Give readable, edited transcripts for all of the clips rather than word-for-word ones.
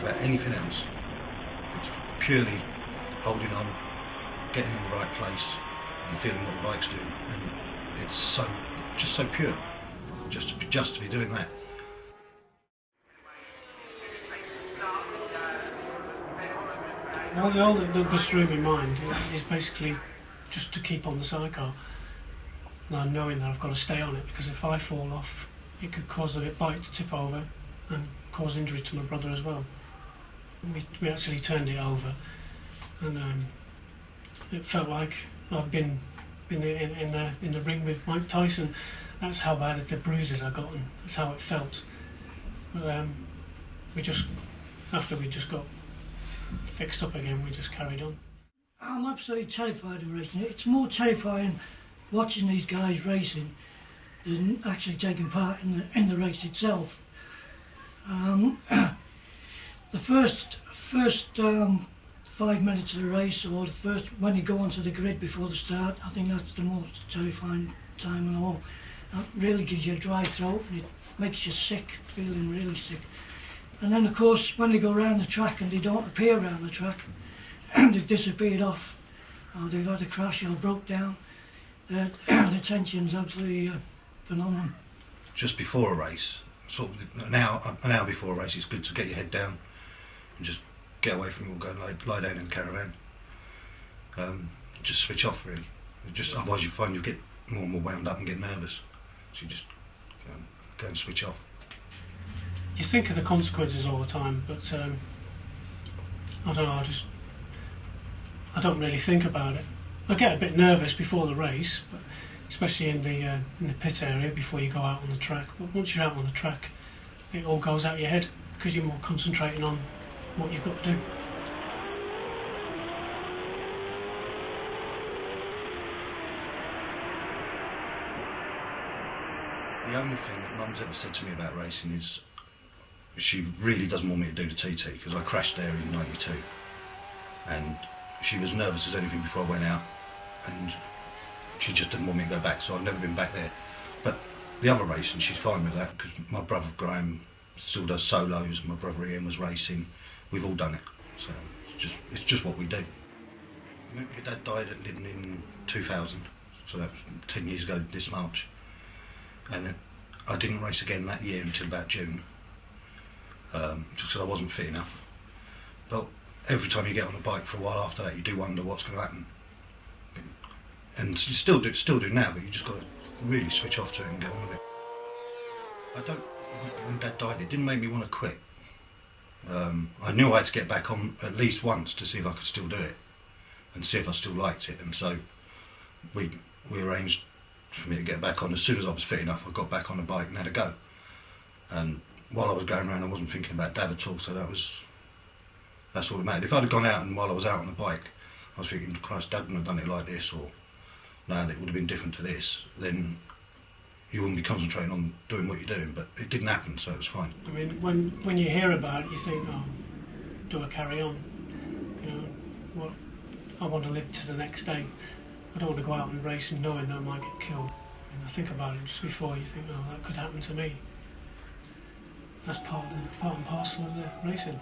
about anything else. It's purely holding on, getting in the right place, and feeling what the bike's doing, and it's just so pure, just to be doing that. All that goes through my mind is basically just to keep on the sidecar, and knowing that I've got to stay on it, because if I fall off, it could cause the bike to tip over and cause injury to my brother as well. We actually turned it over, and it felt like I'd been in the ring with Mike Tyson. That's how bad the bruises I got, and that's how it felt. But after we just got fixed up again, we just carried on. I'm absolutely terrified of racing. It's more terrifying watching these guys racing than actually taking part in the race itself. The first 5 minutes of the race, or when you go onto the grid before the start, I think that's the most terrifying time of all. That really gives you a dry throat, and it makes you sick, feeling really sick. And then of course when they go around the track and they don't appear around the track, they've disappeared off, or they've had a crash or broke down, the tension's absolutely phenomenal. Just before a race, sort of an hour before a race, it's good to get your head down and just get away from it all, go and lie down in the caravan. Just switch off really. Otherwise you find you get more and more wound up and get nervous. So you just go and switch off. You think of the consequences all the time, but I don't know, I don't really think about it. I get a bit nervous before the race, but especially in the pit area before you go out on the track. But once you're out on the track, it all goes out of your head because you're more concentrating on what you've got to do. The only thing that Mum's ever said to me about racing is she really doesn't want me to do the TT, because I crashed there in '92 and she was nervous as anything before I went out, and she just didn't want me to go back, so I've never been back there. But the other racing, she's fine with that, because my brother Graham still does solos, my brother Ian was racing, we've all done it, so it's just what we do. My dad died at Lyddon in 2000, so that was 10 years ago this March, and I didn't race again that year until about June, just because I wasn't fit enough. But every time you get on a bike for a while after that, you do wonder what's going to happen. And you still do now, but you just got to really switch off to it and get on with it. When Dad died, it didn't make me want to quit. I knew I had to get back on at least once to see if I could still do it, and see if I still liked it. And so we arranged for me to get back on. As soon as I was fit enough, I got back on the bike and had a go. And while I was going around, I wasn't thinking about Dad at all, so that's all that mattered. If I'd have gone out and while I was out on the bike, I was thinking, Christ, Dad wouldn't have done it like this, or no, it would have been different to this, then you wouldn't be concentrating on doing what you're doing. But it didn't happen, so it was fine. I mean, when you hear about it, you think, oh, do I carry on? You know, what? I want to live to the next day. I don't want to go out and race and knowing that I might get killed. And I think about it just before, you think, oh, that could happen to me. That's part and parcel of the racing.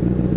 you.